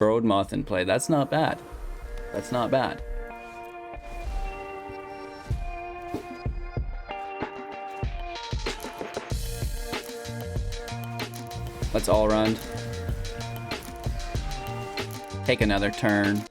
Broadmoth in play. That's not bad. That's not bad. Let's Alrund. Take another turn.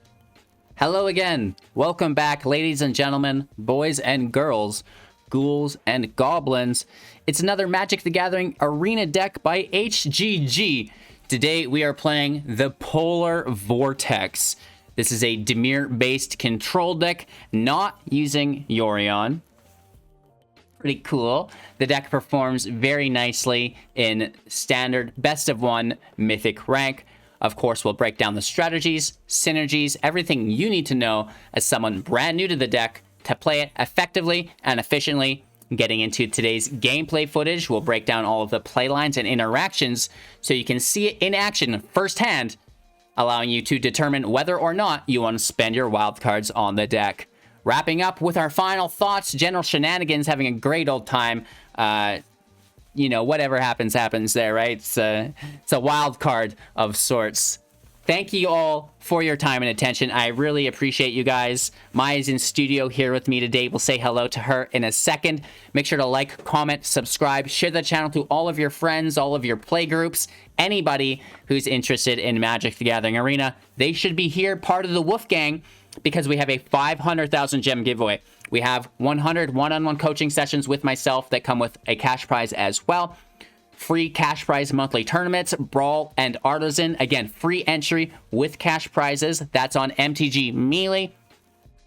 Hello again. Welcome back, ladies and gentlemen, boys and girls, ghouls and goblins. It's another Magic the Gathering Arena deck by HGG. Today we are playing the Polar Vortex. This is a Dimir-based control deck, not using Yorion. Pretty cool. The deck performs very nicely in standard best of one Mythic rank. Of course, we'll break down the strategies, synergies, everything you need to know as someone brand new to the deck to play it effectively and efficiently. Getting into today's gameplay footage, we'll break down all of the playlines and interactions so you can see it in action firsthand, allowing you to determine whether or not you want to spend your wildcards on the deck. Wrapping up with our final thoughts, general shenanigans, having a great old time. You know, whatever happens, happens there, right? It's a wild card of sorts. Thank you all for your time and attention. I really appreciate you guys. Maya's in studio here with me today. We'll say hello to her in a second. Make sure to like, comment, subscribe, share the channel to all of your friends, all of your play groups, anybody who's interested in Magic the Gathering Arena. They should be here, part of the Wolf Gang, because we have a 500,000 gem giveaway. We have 100 one-on-one coaching sessions with myself that come with a cash prize as well. Free cash prize monthly tournaments, Brawl and Artisan. Again, free entry with cash prizes. That's on MTG Melee.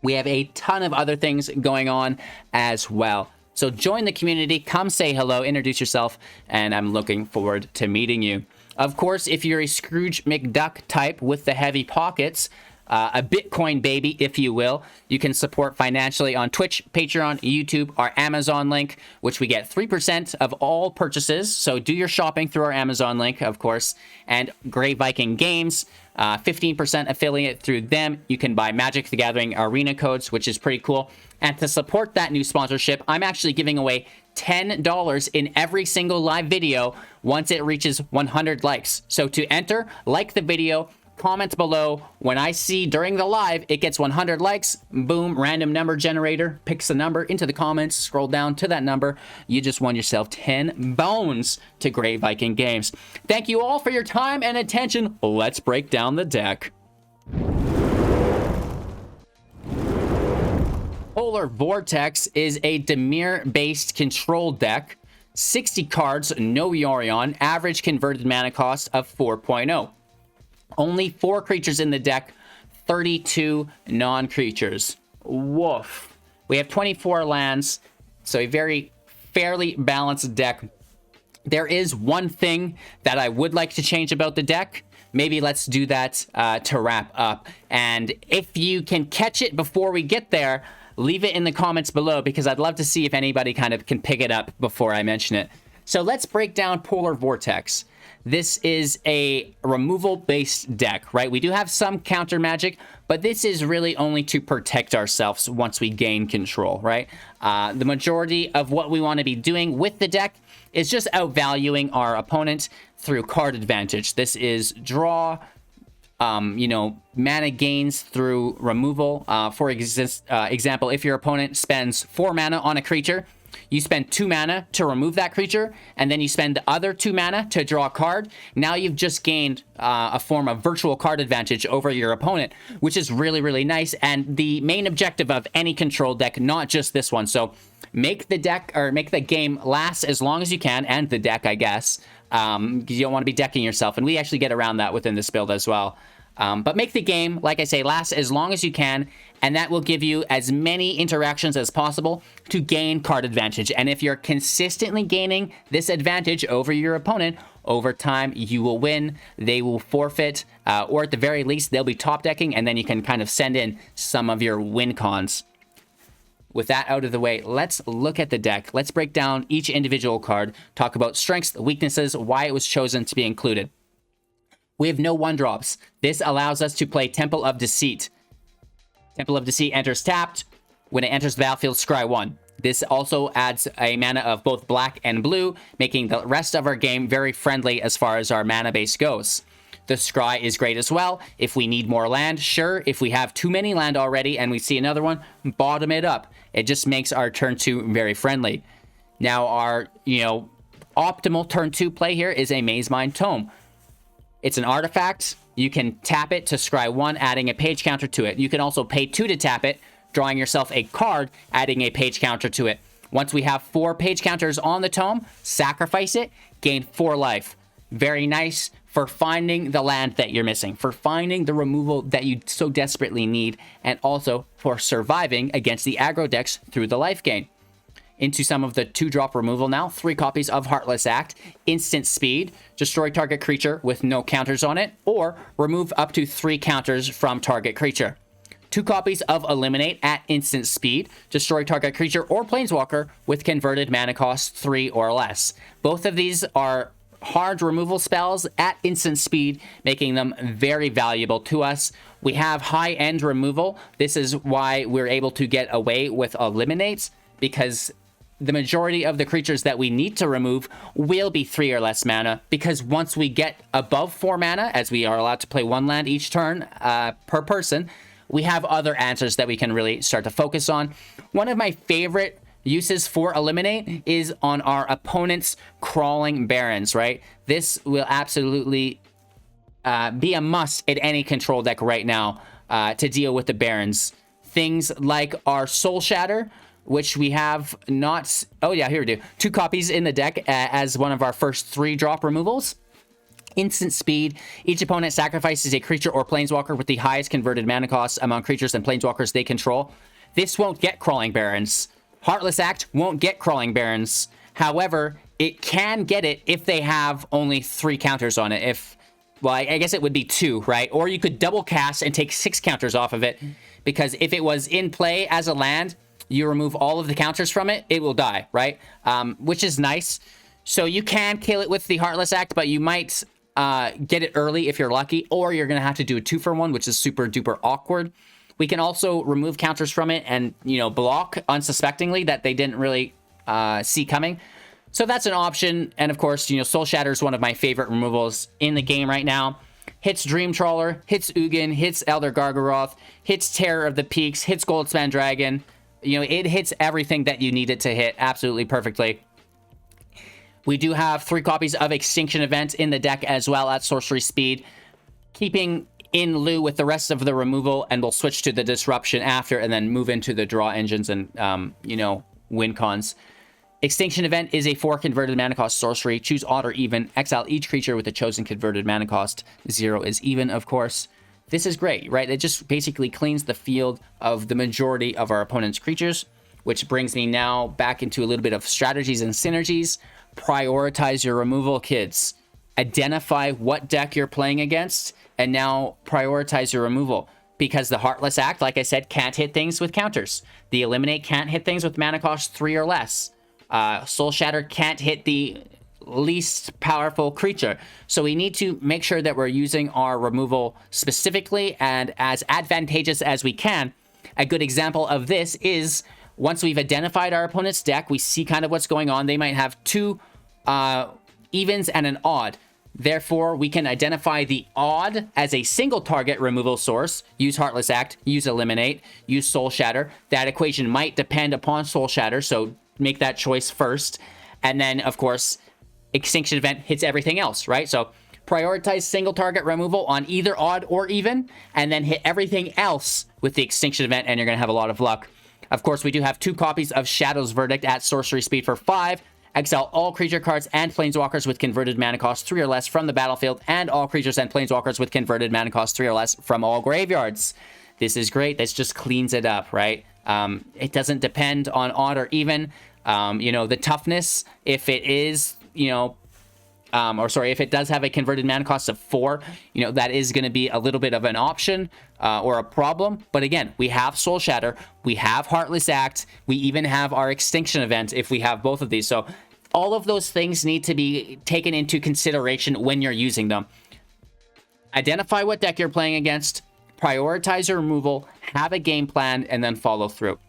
We have a ton of other things going on as well. So join the community, come say hello, introduce yourself, and I'm looking forward to meeting you. Of course, if you're a Scrooge McDuck type with the heavy pockets, a Bitcoin baby, if you will, you can support financially on Twitch, Patreon, YouTube, our Amazon link, which we get 3% of all purchases. So do your shopping through our Amazon link, of course, and Grey Viking Games, 15% affiliate through them. You can buy Magic the Gathering Arena codes, which is pretty cool. And to support that new sponsorship, I'm actually giving away $10 in every single live video once it reaches 100 likes. So to enter, like the video, comment below. When I see during the live it gets 100 likes, boom, random number generator picks a number into the comments, scroll down to that number. You just won yourself 10 bones to Grey Viking Games. Thank you all for your time and attention. Let's break down the deck. Polar Vortex is a Dimir-based control deck. 60 cards, no Yorion, average converted mana cost of 4.0. Only 4 creatures in the deck, 32 non-creatures. Woof. We have 24 lands, so a very fairly balanced deck. There is one thing that I would like to change about the deck. Maybe let's do that to wrap up. And if you can catch it before we get there, leave it in the comments below, because I'd love to see if anybody kind of can pick it up before I mention it. So let's break down Polar Vortex. This is a removal-based deck, right? We do have some counter magic, but this is really only to protect ourselves once we gain control, right? The majority of what we want to be doing with the deck is just outvaluing our opponent through card advantage. This is draw, mana gains through removal. For example, if your opponent spends 4 mana on a creature, you spend 2 mana to remove that creature, and then you spend the other 2 mana to draw a card. Now you've just gained a form of virtual card advantage over your opponent, which is really, really nice, and the main objective of any control deck, not just this one. So make the deck, or make the game last as long as you can, and the deck, I guess, because you don't want to be decking yourself, and we actually get around that within this build as well. But make the game, like I say, last as long as you can, and that will give you as many interactions as possible to gain card advantage. And if you're consistently gaining this advantage over your opponent, over time, you will win, they will forfeit, or at the very least, they'll be top decking, and then you can kind of send in some of your win cons. With that out of the way, let's look at the deck. Let's break down each individual card, talk about strengths, weaknesses, why it was chosen to be included. We have no 1-drops. This allows us to play Temple of Deceit. Temple of Deceit enters tapped. When it enters the battlefield, scry 1. This also adds a mana of both black and blue, making the rest of our game very friendly as far as our mana base goes. the scry is great as well. If we need more land, sure. If we have too many land already and we see another one, bottom it up. It just makes our turn 2 very friendly. Now our, optimal turn 2 play here is a Maze Mine Tome. It's an artifact. You can tap it to scry 1, adding a page counter to it. You can also pay 2 to tap it, drawing yourself a card, adding a page counter to it. Once we have 4 page counters on the tome, sacrifice it, gain 4 life. Very nice for finding the land that you're missing, for finding the removal that you so desperately need, and also for surviving against the aggro decks through the life gain. Into some of the 2-drop removal now. 3 copies of Heartless Act, instant speed, destroy target creature with no counters on it, or remove up to 3 counters from target creature. 2 copies of Eliminate at instant speed, destroy target creature or planeswalker with converted mana cost 3 or less. Both of these are hard removal spells at instant speed, making them very valuable to us. We have high-end removal. This is why we're able to get away with Eliminates, because the majority of the creatures that we need to remove will be 3 or less mana, because once we get above 4 mana, as we are allowed to play 1 land each turn per person, we have other answers that we can really start to focus on. One of my favorite uses for Eliminate is on our opponent's Crawling Barrens, right? This will absolutely be a must at any control deck right now to deal with the Barrens. Things like our Soul Shatter, which we have not... Oh yeah, here we do. 2 copies in the deck as one of our first 3-drop removals. Instant speed. Each opponent sacrifices a creature or planeswalker with the highest converted mana cost among creatures and planeswalkers they control. This won't get Crawling Barrens. Heartless Act won't get Crawling Barrens. However, it can get it if they have only 3 counters on it. Well, I guess it would be 2, right? Or you could double cast and take 6 counters off of it, because if it was in play as a land, you remove all of the counters from it, it will die, right? Which is nice. So you can kill it with the Heartless Act, but you might get it early if you're lucky, or you're going to have to do a 2-for-1, which is super duper awkward. We can also remove counters from it and, block unsuspectingly that they didn't really see coming. So that's an option. And of course, Soul Shatter is one of my favorite removals in the game right now. Hits Dream Trawler, hits Ugin, hits Elder Gargaroth, hits Terror of the Peaks, hits Goldspan Dragon. It hits everything that you need it to hit absolutely perfectly. We do have 3 copies of Extinction Event in the deck as well at sorcery speed, keeping in lieu with the rest of the removal, and we'll switch to the Disruption after and then move into the draw engines and, win cons. Extinction Event is a 4 converted mana cost sorcery. Choose odd or even. Exile each creature with the chosen converted mana cost. 0 is even, of course. This is great, right? It just basically cleans the field of the majority of our opponent's creatures, which brings me now back into a little bit of strategies and synergies. Prioritize your removal, kids. Identify what deck you're playing against, and now prioritize your removal. Because the Heartless Act, like I said, can't hit things with counters. The Eliminate can't hit things with mana cost 3 or less. Soul Shatter can't hit the least powerful creature. So we need to make sure that we're using our removal specifically and as advantageous as we can. A good example of this is once we've identified our opponent's deck, we see kind of what's going on. They might have 2 evens and an odd. Therefore, we can identify the odd as a single target removal source, use Heartless Act, use Eliminate, use Soul Shatter. That equation might depend upon Soul Shatter, so make that choice first. And then, of course, Extinction Event hits everything else, right? So prioritize single target removal on either odd or even, and then hit everything else with the Extinction Event, and you're going to have a lot of luck. Of course, we do have 2 copies of Shadow's Verdict at sorcery speed for 5. Exile all creature cards and planeswalkers with converted mana cost 3 or less from the battlefield, and all creatures and planeswalkers with converted mana cost 3 or less from all graveyards. This is great. This just cleans it up, right? It doesn't depend on odd or even. The toughness, if it is, if it does have a converted mana cost of 4, that is going to be a little bit of an option or a problem. But again, we have Soul Shatter, we have Heartless Act, we even have our Extinction Event if we have both of these. So all of those things need to be taken into consideration when you're using them. Identify what deck you're playing against, prioritize your removal, have a game plan, and then follow through.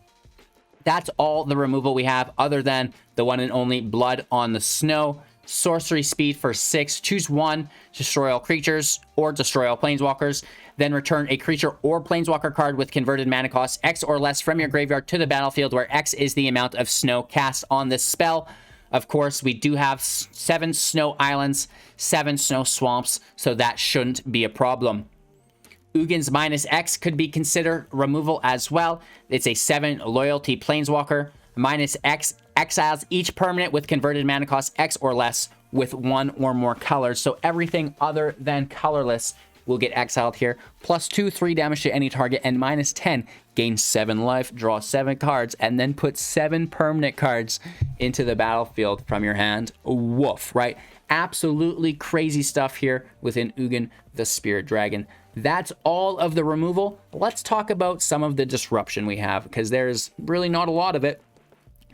That's all the removal we have, other than the one and only Blood on the Snow. sorcery speed for 6. Choose one, destroy all creatures or destroy all planeswalkers. Then return a creature or planeswalker card with converted mana cost X or less from your graveyard to the battlefield, where X is the amount of snow cast on this spell. Of course, we do have 7 snow islands, 7 snow swamps, so that shouldn't be a problem. Ugin's -X could be considered removal as well. It's a 7 loyalty planeswalker. -X exiles each permanent with converted mana cost X or less with 1 or more colors. So everything other than colorless will get exiled here. +2, 3 damage to any target, and -10, gain 7 life, draw 7 cards, and then put 7 permanent cards into the battlefield from your hand. Woof, right? Absolutely crazy stuff here within Ugin, the Spirit Dragon. That's all of the removal. Let's talk about some of the disruption we have, because there's really not a lot of it.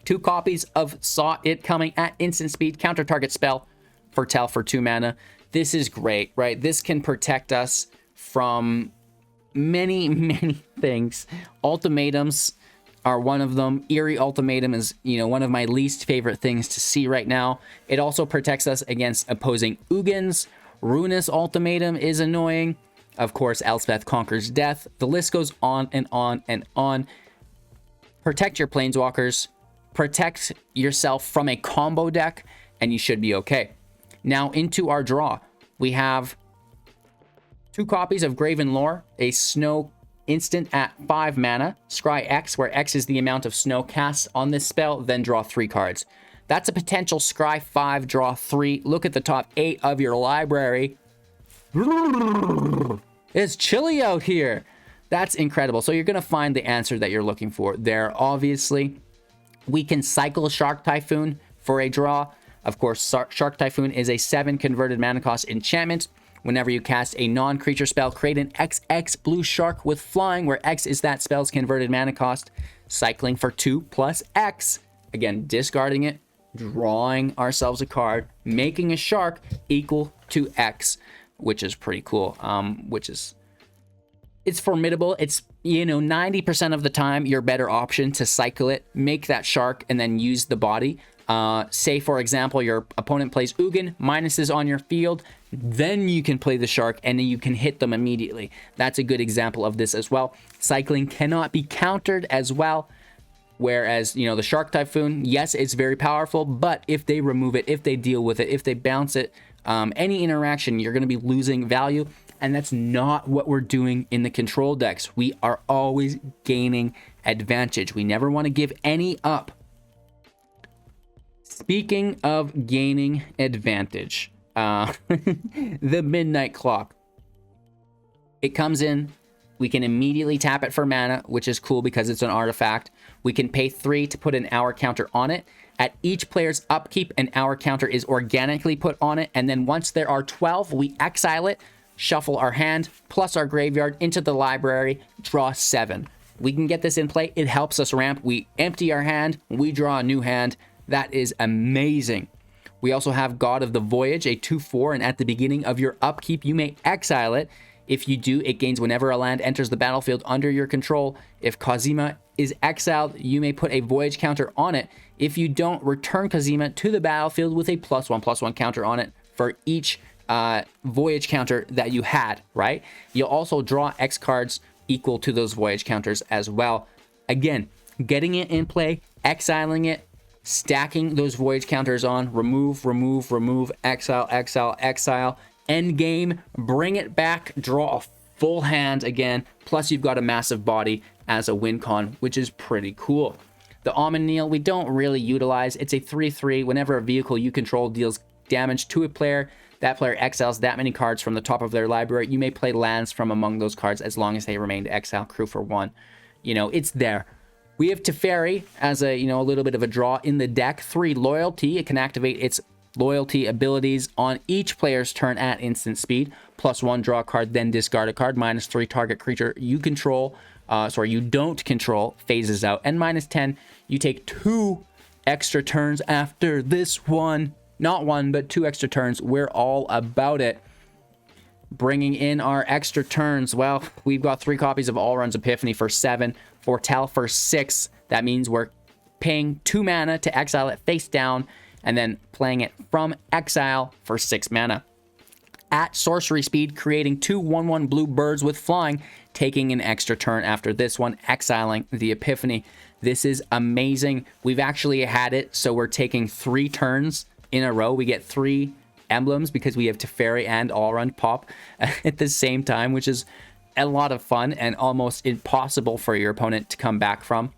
2 copies of Saw It Coming at instant speed, counter target spell, foretell for 2 mana. This is great, right? This can protect us from many, many things. Ultimatums are one of them. Eerie Ultimatum is, one of my least favorite things to see right now. It also protects us against opposing Ugins. Ruinous Ultimatum is annoying. Of course, Elspeth Conquers Death. The list goes on and on and on. Protect your planeswalkers. Protect yourself from a combo deck, and you should be okay. Now into our draw. We have 2 copies of Graven Lore, a snow instant at 5 mana. Scry X, where X is the amount of snow cast on this spell, then draw 3 cards. That's a potential Scry 5, draw 3. Look at the top 8 of your library. It's chilly out here. That's incredible. So you're going to find the answer that you're looking for there, obviously. We can cycle Shark Typhoon for a draw. Of course, Shark Typhoon is a 7 converted mana cost enchantment. Whenever you cast a non-creature spell, create an XX blue shark with flying, where X is that spell's converted mana cost. Cycling for 2 plus X. Again, discarding it, drawing ourselves a card, making a shark equal to X, which is pretty cool. It's formidable. It's, 90% of the time your better option to cycle it, make that shark, and then use the body. Say, for example, your opponent plays Ugin, minuses on your field, then you can play the shark, and then you can hit them immediately. That's a good example of this as well. Cycling cannot be countered as well. Whereas, the Shark Typhoon, yes, it's very powerful, but if they remove it, if they deal with it, if they bounce it, any interaction, you're going to be losing value. And that's not what we're doing in the control decks. We are always gaining advantage. We never want to give any up. Speaking of gaining advantage, the Midnight Clock. It comes in. We can immediately tap it for mana, which is cool because it's an artifact. We can pay 3 to put an hour counter on it. At each player's upkeep, an hour counter is organically put on it. And then once there are 12, we exile it, shuffle our hand, plus our graveyard into the library, draw 7. We can get this in play. It helps us ramp. We empty our hand, we draw a new hand. That is amazing. We also have God of the Voyage, a 2/4, and at the beginning of your upkeep, you may exile it. If you do, it gains whenever a land enters the battlefield under your control. If Cosima is exiled, you may put a Voyage counter on it. If you don't, return Cosima to the battlefield with a +1/+1 counter on it for each Voyage counter that you had, right? You'll also draw X cards equal to those Voyage counters as well. Again, getting it in play, exiling it, stacking those Voyage counters on, remove, exile, exile, end game, bring it back, draw a full hand again, plus you've got a massive body as a win con, which is pretty cool. The Omniel we don't really utilize. It's a 3/3. Whenever a vehicle you control deals damage to a player, that player exiles that many cards from the top of their library. You may play lands from among those cards as long as they remain to exile crew for 1. It's there. We have Teferi as a little bit of a draw in the deck. 3 loyalty. It can activate its loyalty abilities on each player's turn at instant speed. +1, draw a card, then discard a card. -3, target creature you don't control phases out. And -10, you take 2 extra turns after this one. Not 1, but 2 extra turns. We're all about it. Bringing in our extra turns. Well, we've got 3 copies of Alrunds Epiphany for 7. Foretell for 6. That means we're paying 2 mana to exile it face down. and then playing it from exile for 6 mana. At sorcery speed, creating 2 1/1 blue birds with flying, taking an extra turn after this one, exiling the Epiphany. This is amazing. We've actually had it, so we're taking 3 turns in a row. We get 3 emblems because we have Teferi and Alrund pop at the same time, which is a lot of fun and almost impossible for your opponent to come back from.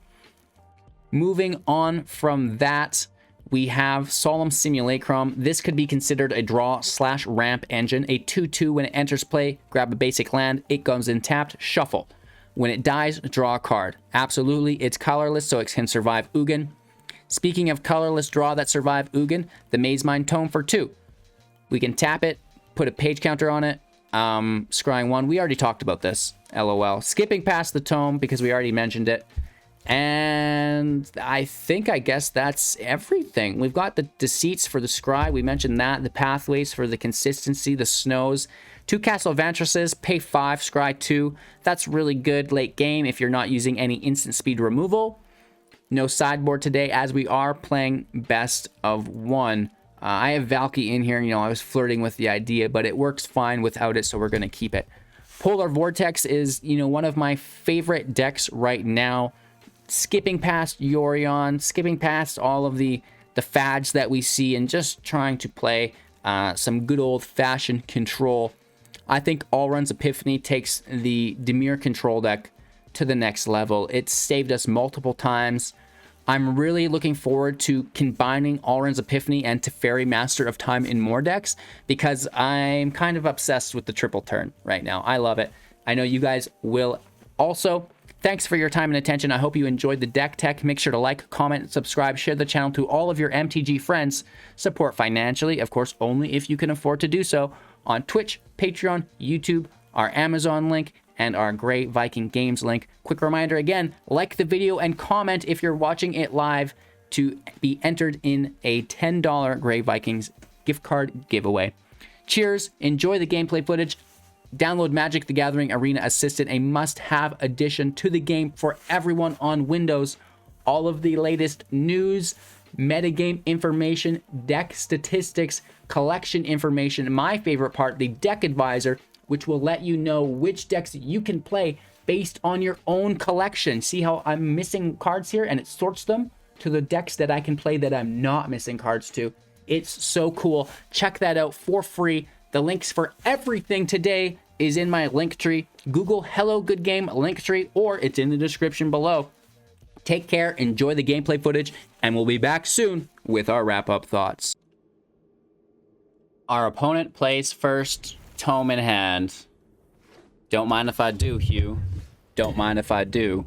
Moving on from that, we have Solemn Simulacrum. This could be considered a draw/ramp engine. A 2/2 when it enters play, grab a basic land, it goes in tapped, shuffle. When it dies, draw a card. Absolutely, it's colorless, so it can survive Ugin. Speaking of colorless draw that survive Ugin, the Maze Mind Tome for 2. We can tap it, put a page counter on it, scrying 1. We already talked about this, LOL. Skipping past the tome because we already mentioned it. And I guess that's everything. We've got the Deceits for the Scry. We mentioned that. The Pathways for the consistency. The Snows. 2 Castle Vantresses. Pay 5. Scry 2. That's really good late game if you're not using any instant speed removal. No sideboard today as we are playing best of 1. I have Valky in here. You know, I was flirting with the idea, but it works fine without it, so we're going to keep it. Polar Vortex is, you know, one of my favorite decks right now. Skipping past Yorion, skipping past all of the fads that we see, and just trying to play some good old-fashioned control. I think Alrunds Epiphany takes the Dimir control deck to the next level. It's saved us multiple times. I'm really looking forward to combining Alrunds Epiphany and Teferi Master of Time in more decks, because I'm kind of obsessed with the triple turn right now. I love it. I know you guys will also. Thanks for your time and attention. I hope you enjoyed the deck tech. Make sure to like, comment, subscribe, share the channel to all of your MTG friends. Support financially, of course, only if you can afford to do so, on Twitch, Patreon, YouTube, our Amazon link, and our Grey Viking Games link. Quick reminder again, like the video and comment if you're watching it live to be entered in a $10 Grey Vikings gift card giveaway. Cheers, enjoy the gameplay footage. Download Magic the Gathering Arena Assistant, a must-have addition to the game for everyone on Windows. All of the latest news, metagame information, deck statistics, collection information. My favorite part, the Deck Advisor, which will let you know which decks you can play based on your own collection. See how I'm missing cards here, and it sorts them to the decks that I can play that I'm not missing cards to. It's so cool. Check that out for free. The links for everything today is in my link tree. Google Hello Good Game link tree, or it's in the description below. Take care, enjoy the gameplay footage, and we'll be back soon with our wrap-up thoughts. Our opponent plays first, tome in hand. Don't mind if I do, Hugh. Don't mind if I do.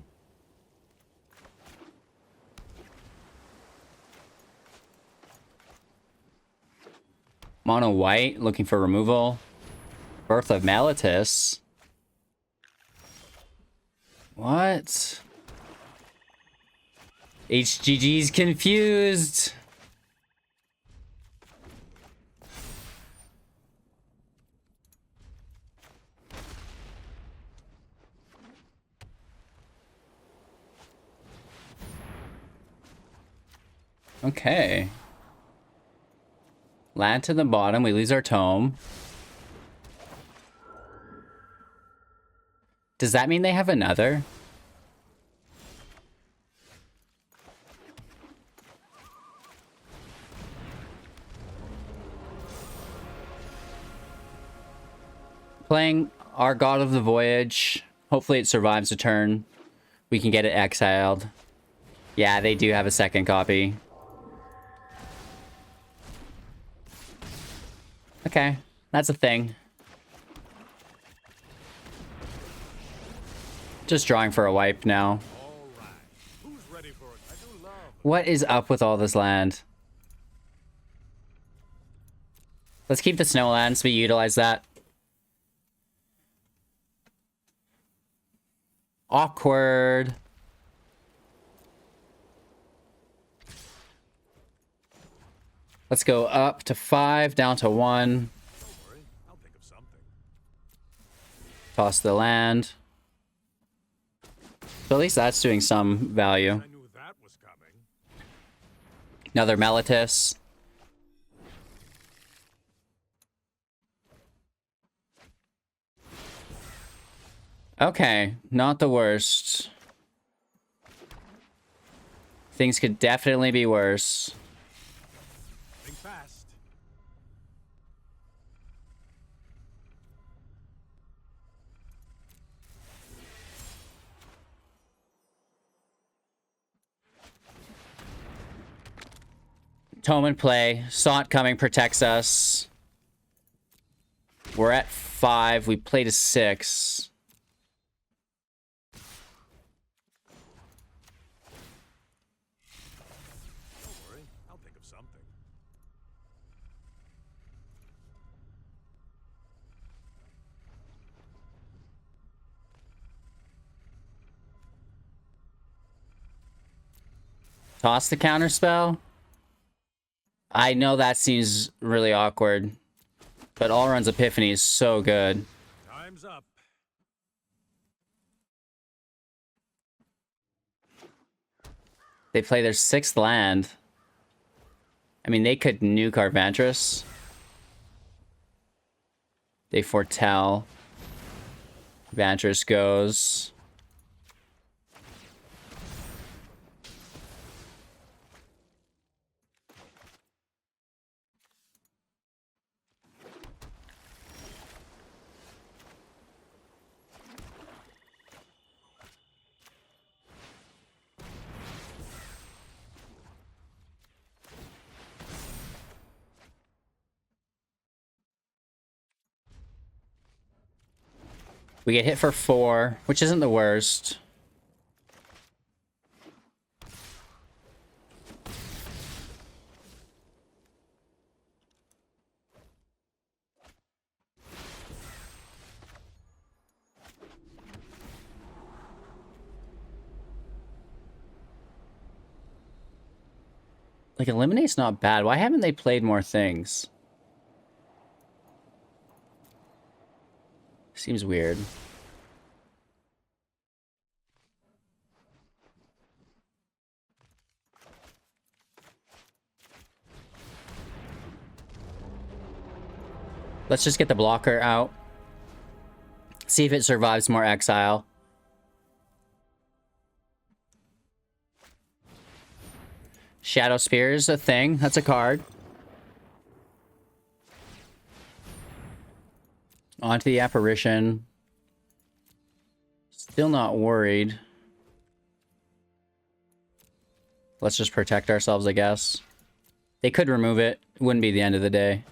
Mono white, looking for removal. Birth of Meletis. What? HGG's confused. Okay. Land to the bottom, we lose our tome. Does that mean they have another? Playing our God of the Voyage. Hopefully it survives a turn. We can get it exiled. Yeah, they do have a second copy. Okay, that's a thing. Just drawing for a wipe now. What is up with all this land? Let's keep the snow land so we utilize that. Awkward. Let's go up to 5, down to 1. Don't worry, I'll think of something. Toss the land. So at least that's doing some value. I knew that was coming. Another Meletis. Okay, not the worst. Things could definitely be worse. Think fast. Tome and play. Saw it coming, protects us. We're at 5. We played a 6. Don't worry, I'll think of something. Toss the counter spell? I know that seems really awkward, but Alrunds Epiphany is so good. Time's up. They play their 6th land. I mean, they could nuke our Vantress. They foretell. Vantress goes. We get hit for 4, which isn't the worst. Like, Eliminate's not bad. Why haven't they played more things? Seems weird. Let's just get the blocker out. See if it survives more exile. Shadow Spear is a thing. That's a card. Onto the Apparition. Still not worried. Let's just protect ourselves, I guess. They could remove it. It wouldn't be the end of the day.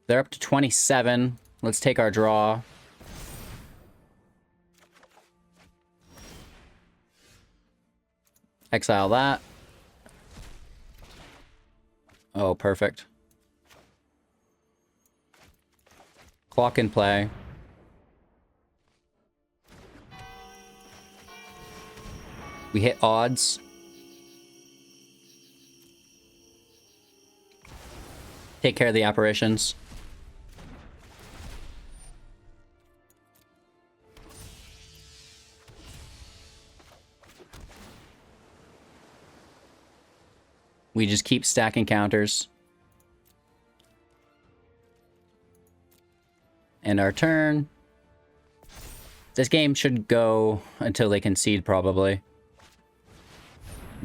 They're up to 27. Let's take our draw. Exile that. Oh, perfect. Clock in play. We hit odds. Take care of the apparitions. We just keep stacking counters. And our turn. This game should go until they concede, probably.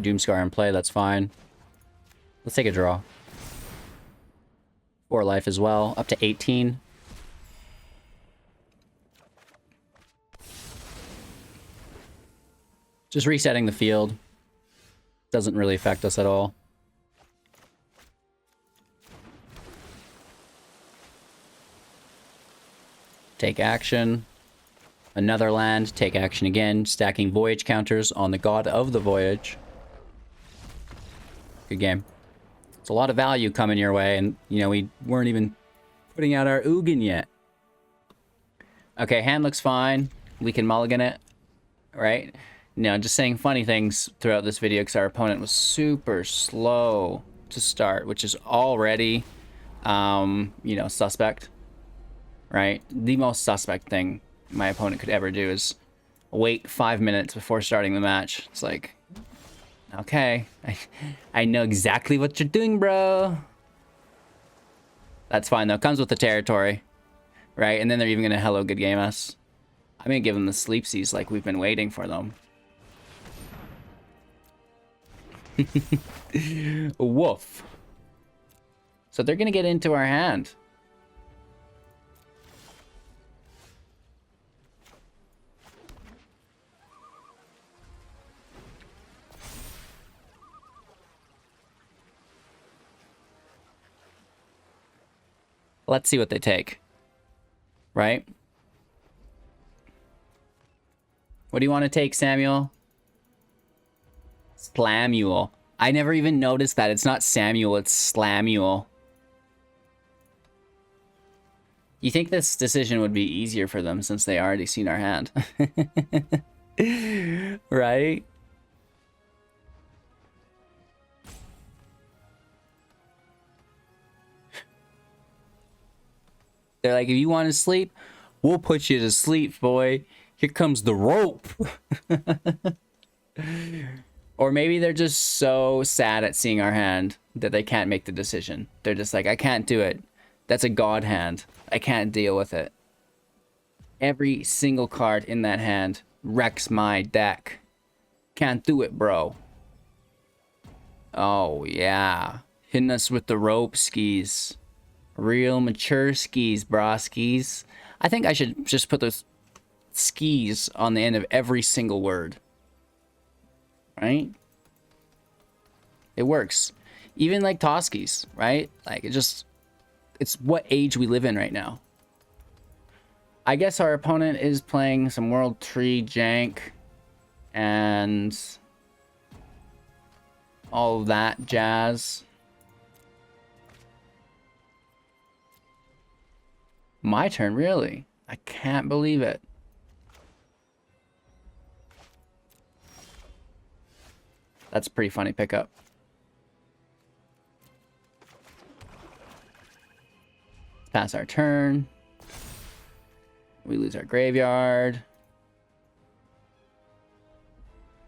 Doomscar in play, that's fine. Let's take a draw. 4 life as well, up to 18. Just resetting the field. Doesn't really affect us at all. Take action. Another land, take action again. Stacking Voyage counters on the God of the Voyage. Good game. It's a lot of value coming your way, and, you know, we weren't even putting out our Ugin yet. Okay, hand looks fine. We can mulligan it, right? No, just saying funny things throughout this video because our opponent was super slow to start, which is already, you know, suspect, right? The most suspect thing my opponent could ever do is wait 5 minutes before starting the match. It's like, okay, I know exactly what you're doing, bro. That's fine, though. Comes with the territory. right? And then they're even going to hello good game us. I'm going to give them the sleepsies like we've been waiting for them. Woof. So they're going to get into our hand. Let's see what they take. Right? What do you want to take, Samuel? Slamuel. I never even noticed that. It's not Samuel, it's Slamuel. You think this decision would be easier for them since they already seen our hand. Right? They're like, if you want to sleep, we'll put you to sleep, boy. Here comes the rope. Or maybe they're just so sad at seeing our hand that they can't make the decision. They're just like, I can't do it. That's a god hand. I can't deal with it. Every single card in that hand wrecks my deck. Can't do it, bro. Oh, yeah. Hitting us with the rope skis. Real mature skis, bra skis. I think I should just put those skis on the end of every single word. Right? It works. Even like Toskies, right? Like it's what age we live in right now. I guess our opponent is playing some World Tree jank and all of that jazz. My turn, really? I can't believe it. That's a pretty funny pickup. Pass our turn. We lose our graveyard.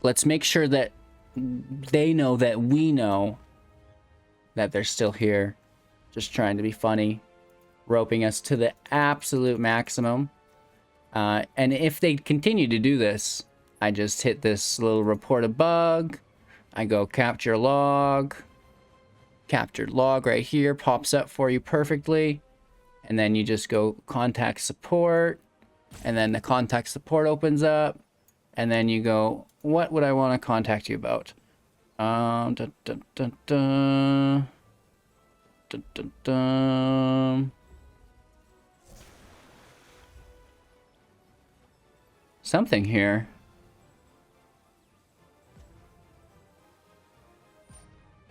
Let's make sure that they know that we know that they're still here. Just trying to be funny. Roping us to the absolute maximum. And if they continue to do this, I just hit this little report a bug. I go capture log. Captured log right here pops up for you perfectly. And then you just go contact support. And then the contact support opens up. And then you go, what would I want to contact you about? Dun, dun, dun, dun. Dun, dun, dun. Something here.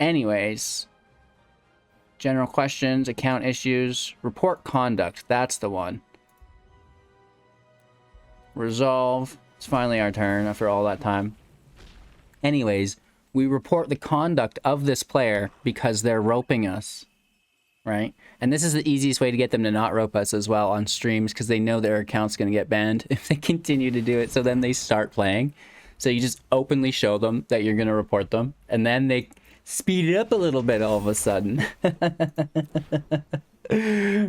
Anyways, general questions, account issues, report conduct. That's the one. Resolve. It's finally our turn after all that time. Anyways, we report the conduct of this player because they're roping us, right? And this is the easiest way to get them to not rope us as well on streams because they know their account's going to get banned if they continue to do it. So then they start playing. So you just openly show them that you're going to report them. And then they speed it up a little bit all of a sudden.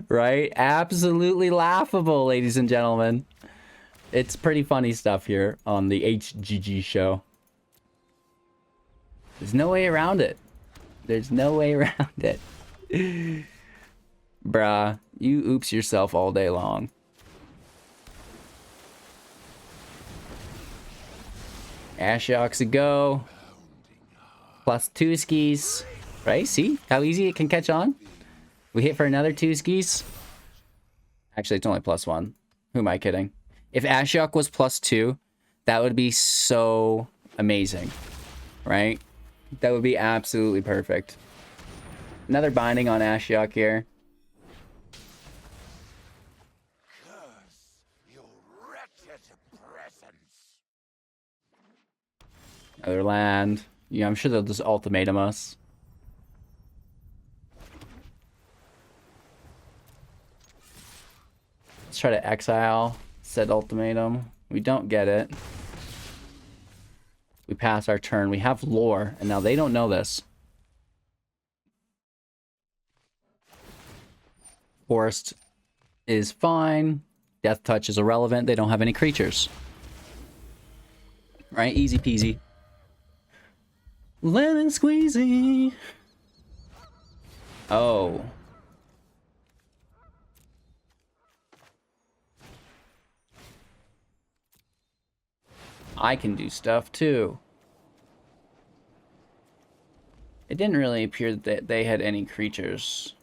Right? Absolutely laughable, ladies and gentlemen. It's pretty funny stuff here on the HGG show. There's no way around it. There's no way around it. Bruh, you oops yourself all day long. Ashiok's a go. Plus 2 skis. Right? See how easy it can catch on? We hit for another 2 skis. Actually, it's only plus 1. Who am I kidding? If Ashiok was plus 2, that would be so amazing. Right? That would be absolutely perfect. Another binding on Ashiok here. Another land. Yeah, I'm sure they'll just ultimatum us. Let's try to exile said ultimatum. We don't get it. We pass our turn. We have lore, and now they don't know this. Forest is fine. Death Touch is irrelevant. They don't have any creatures. Right? Easy peasy. Lemon squeezy. Oh. I can do stuff too. It didn't really appear that they had any creatures.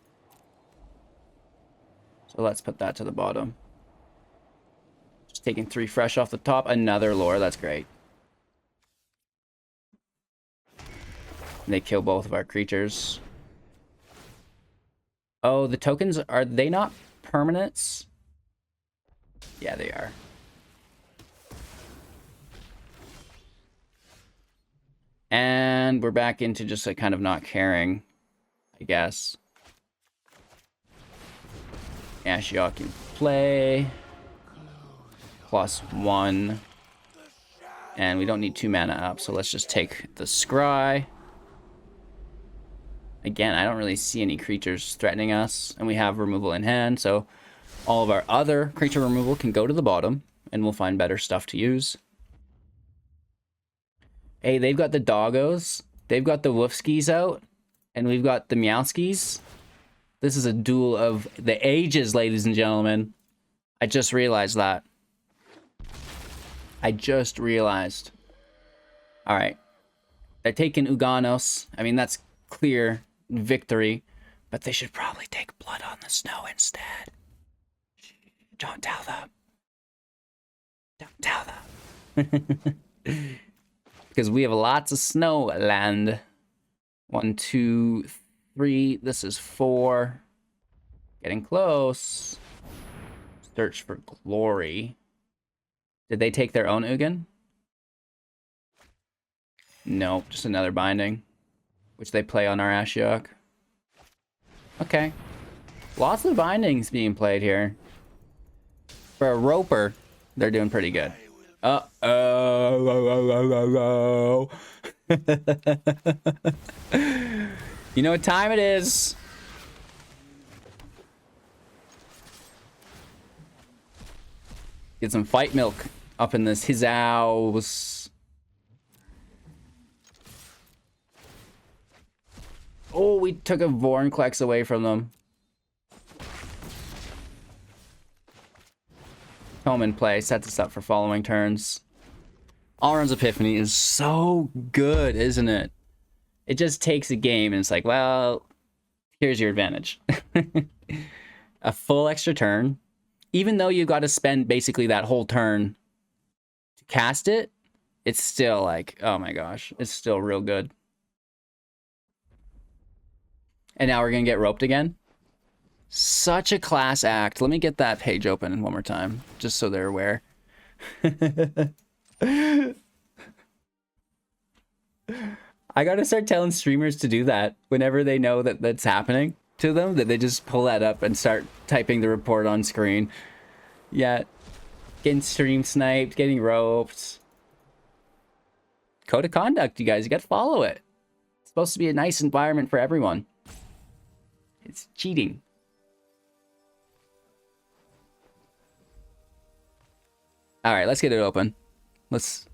So let's put that to the bottom. Just taking 3 fresh off the top. Another lore. That's great. They kill both of our creatures. Oh, the tokens, are they not permanents? Yeah, they are. And we're back into just like kind of not caring, I guess. Ashiok can play. +1. And we don't need 2 mana up, so let's just take the scry. Again, I don't really see any creatures threatening us, and we have removal in hand, so all of our other creature removal can go to the bottom, and we'll find better stuff to use. Hey, they've got the doggos, they've got the woofskis out, and we've got the meowskis. This is a duel of the ages, ladies and gentlemen. I just realized that. I just realized. All right. They're taking Uganos. I mean, that's clear victory, but they should probably take Blood on the Snow instead. Don't tell them. Don't tell them. Because we have lots of snow land. 1, 2, 3. This is 4. Getting close. Search for glory. Did they take their own Ugin? Nope, just another binding, which they play on our Ashiok. Okay. Lots of bindings being played here. For a roper, they're doing pretty good. Uh-oh. You know what time it is? Get some fight milk up in his house. Oh, we took a Vornklex away from them. Home and play sets us up for following turns. Alrunds Epiphany is so good, isn't it? It just takes a game and it's like, well, here's your advantage. A full extra turn. Even though you've got to spend basically that whole turn to cast it, it's still like, oh my gosh, it's still real good. And now we're going to get roped again. Such a class act. Let me get that page open one more time, just so they're aware. I got to start telling streamers to do that whenever they know that that's happening to them, that they just pull that up and start typing the report on screen. Yeah, getting stream sniped, getting roped. Code of conduct, you guys, you got to follow it. It's supposed to be a nice environment for everyone. It's cheating. All right, let's get it open. Let's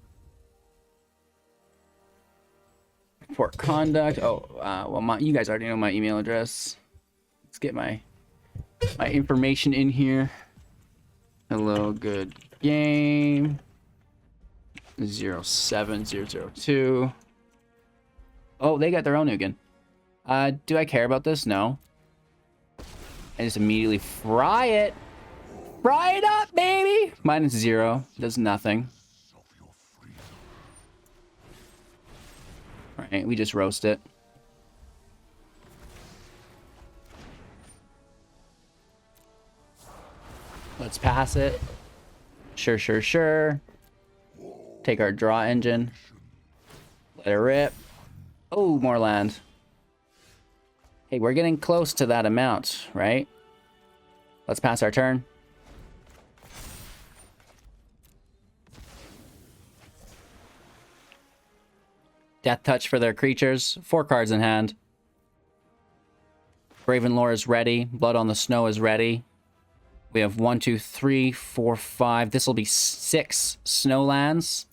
report conduct. Oh, well, you guys already know my email address. Let's get my information in here. Hello, good game. 07002. Oh, they got their own Ugin. Do I care about this? No. I just immediately fry it. Fry it up, baby! -0. Does nothing. Alright, we just roast it. Let's pass it. Sure, sure, sure. Take our draw engine. Let it rip. Oh, more land. Hey, we're getting close to that amount, right? Let's pass our turn. Death Touch for their creatures. 4 cards in hand. Graven Lore is ready. Blood on the Snow is ready. We have 1, 2, 3, 4, 5. This will be 6 snowlands.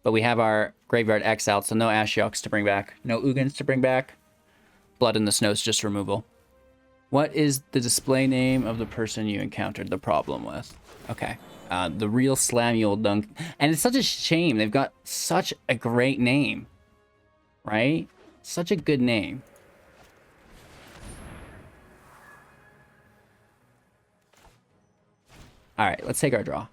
But we have our graveyard exiled, so no Ashioks to bring back. No Ugins to bring back. Blood in the Snow is just removal. What is the display name of the person you encountered the problem with? Okay. The Real Slamuel Dunk. And it's such a shame. They've got such a great name. Right? Such a good name. Alright, let's take our draw.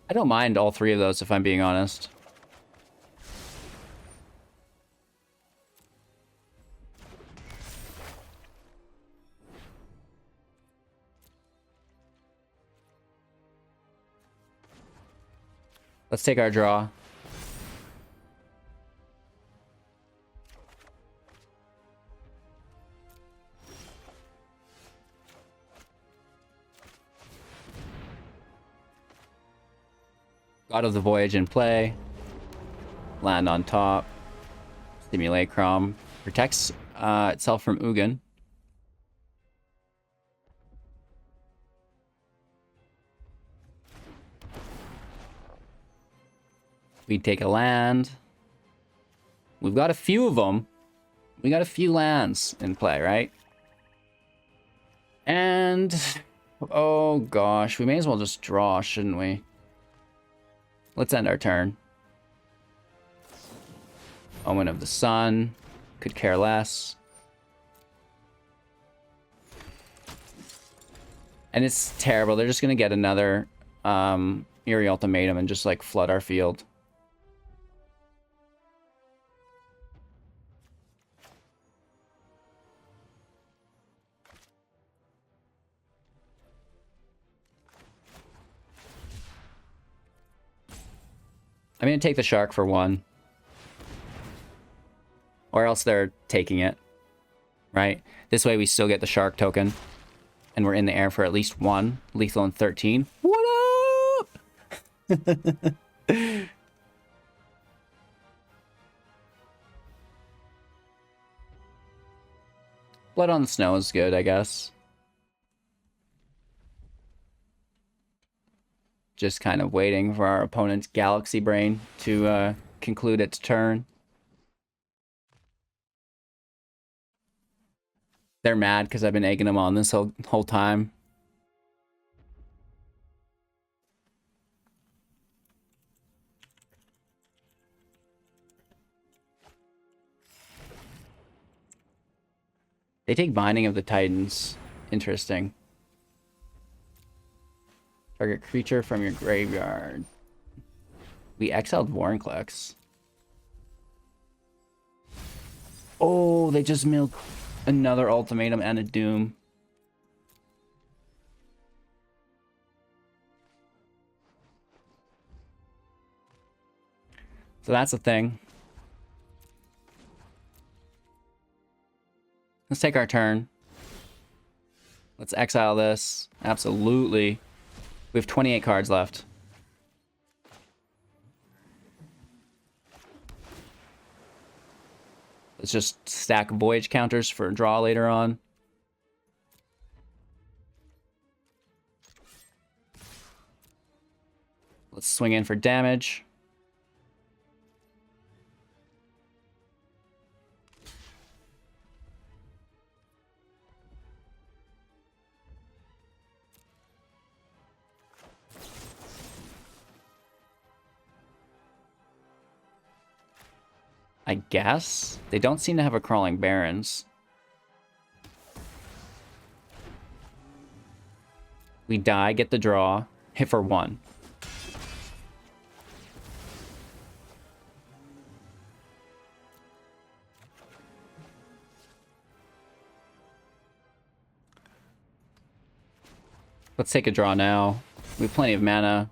I don't mind all 3 of those, if I'm being honest. Let's take our draw. God of the Voyage in play. Land on top. Simulacrum. Protects itself from Ugin. We take a land. We've got a few of them. We got a few lands in play, right? And... oh gosh, we may as well just draw, shouldn't we? Let's end our turn. Omen of the Sun. Could care less. And it's terrible. They're just going to get another Eerie Ultimatum and just, like, flood our field. I'm going to take the Shark for 1. Or else they're taking it. Right? This way we still get the Shark token. And we're in the air for at least 1. Lethal and 13. What up? Blood on the Snow is good, I guess. Just kind of waiting for our opponent's Galaxy Brain to conclude its turn. They're mad because I've been egging them on this whole time. They take Binding of the Titans. Interesting. Target creature from your graveyard. We exiled Vorinclex. Oh, they just milled another Ultimatum and a Doom. So that's the thing. Let's take our turn. Let's exile this. Absolutely. We have 28 cards left. Let's just stack Voyage counters for a draw later on. Let's swing in for damage. I guess. They don't seem to have a Crawling Barrens. We die, get the draw, hit for 1. Let's take a draw now. We have plenty of mana.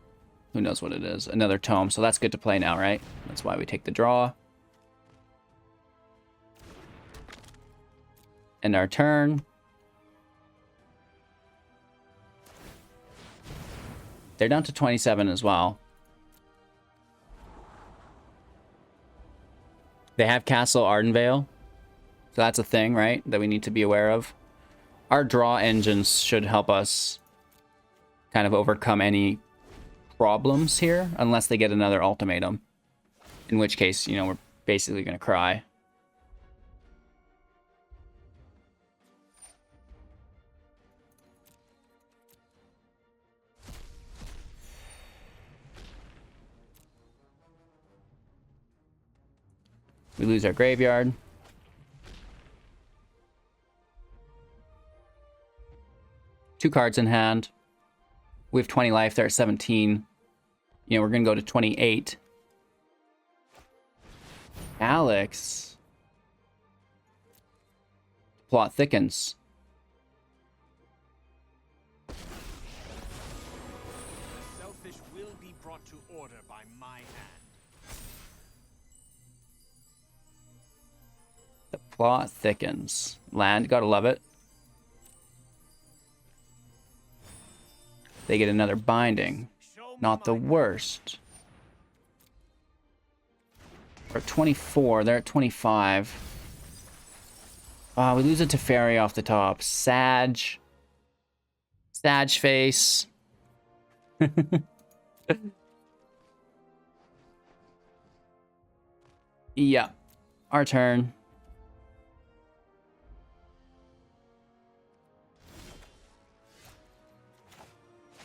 Who knows what it is? Another Tome, so that's good to play now, right? That's why we take the draw. End our turn. They're down to 27 as well. They have Castle Ardenvale. So that's a thing, right? That we need to be aware of. Our draw engines should help us kind of overcome any problems here, unless they get another ultimatum. In which case, you know, we're basically going to cry. We lose our graveyard. Two cards in hand. We have 20 life. They're at 17. You know, we're going to go to 28. Alex. Plot thickens. The selfish will be brought to order by my hand. The plot thickens. Land, gotta love it. They get another binding. Not the worst. We're at 24. They're at 25. We lose a Teferi off the top. Sag face. Yeah. Our turn.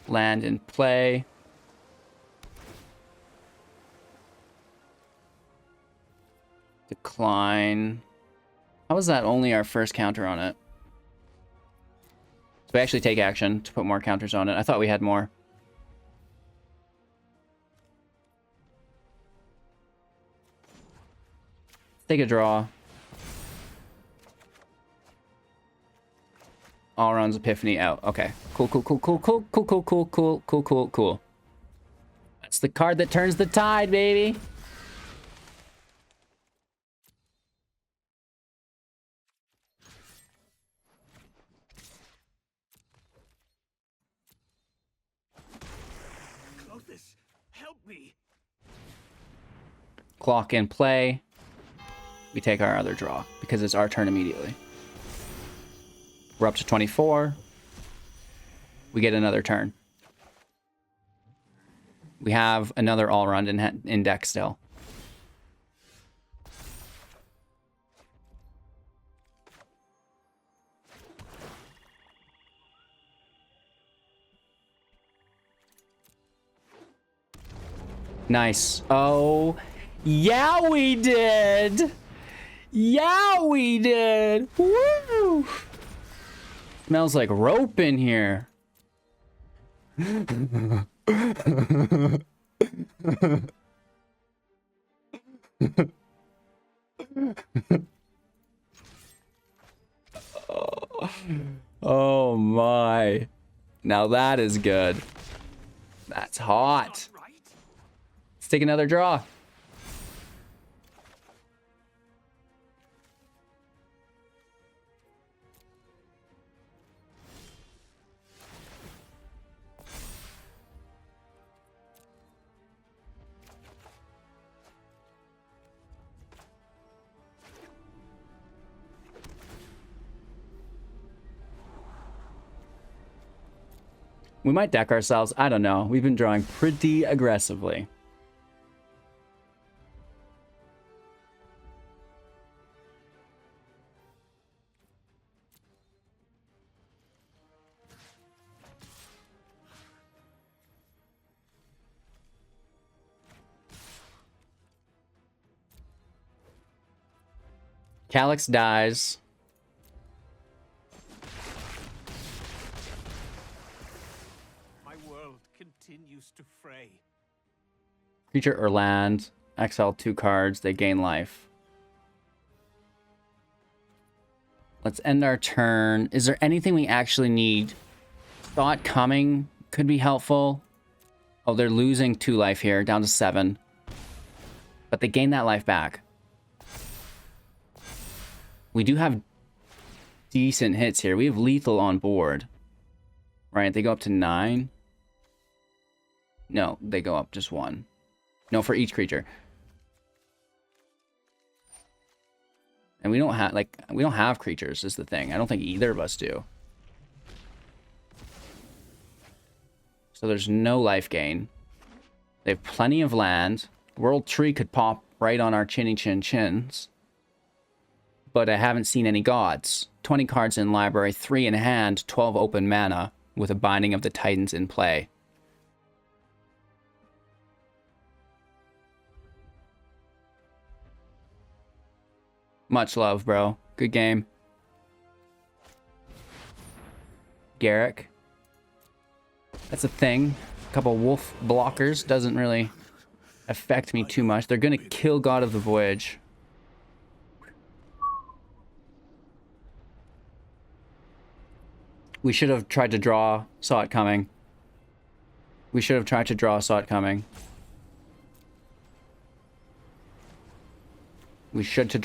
Land in play. Decline. How was that only our first counter on it? So we actually take action to put more counters on it. I thought we had more. Take a draw. Alrunds Epiphany out. Okay. Cool. That's the card that turns the tide, baby. Clothis, help me. Clock in play. We take our other draw because it's our turn immediately. We're up to 24. We get another turn. We have another Alrund in deck still. Nice. Oh, yeah, we did. Yeah, we did. Woo! Smells like rope in here. Oh my. Now that is good. That's hot. Let's take another draw. We might deck ourselves. I don't know. We've been drawing pretty aggressively. Calyx dies. Continues to fray. Creature or land. Exile 2 cards. They gain life. Let's end our turn. Is there anything we actually need? Thought Coming could be helpful. Oh, they're losing 2 life here, down to 7. But they gain that life back. We do have decent hits here. We have lethal on board. Right, they go up to 9. No, they go up just 1. No, for each creature. And we don't have, like, we don't have creatures is the thing. I don't think either of us do. So there's no life gain. They have plenty of land. World Tree could pop right on our chinny chin chins. But I haven't seen any gods. 20 cards in library, 3 in hand, 12 open mana, with a Binding of the Titans in play. Much love, bro. Good game. Garrick. That's a thing. A couple wolf blockers doesn't really affect me too much. They're gonna kill God of the Voyage. We should have tried to draw, saw it coming. We should have tried to draw, saw it coming. We should have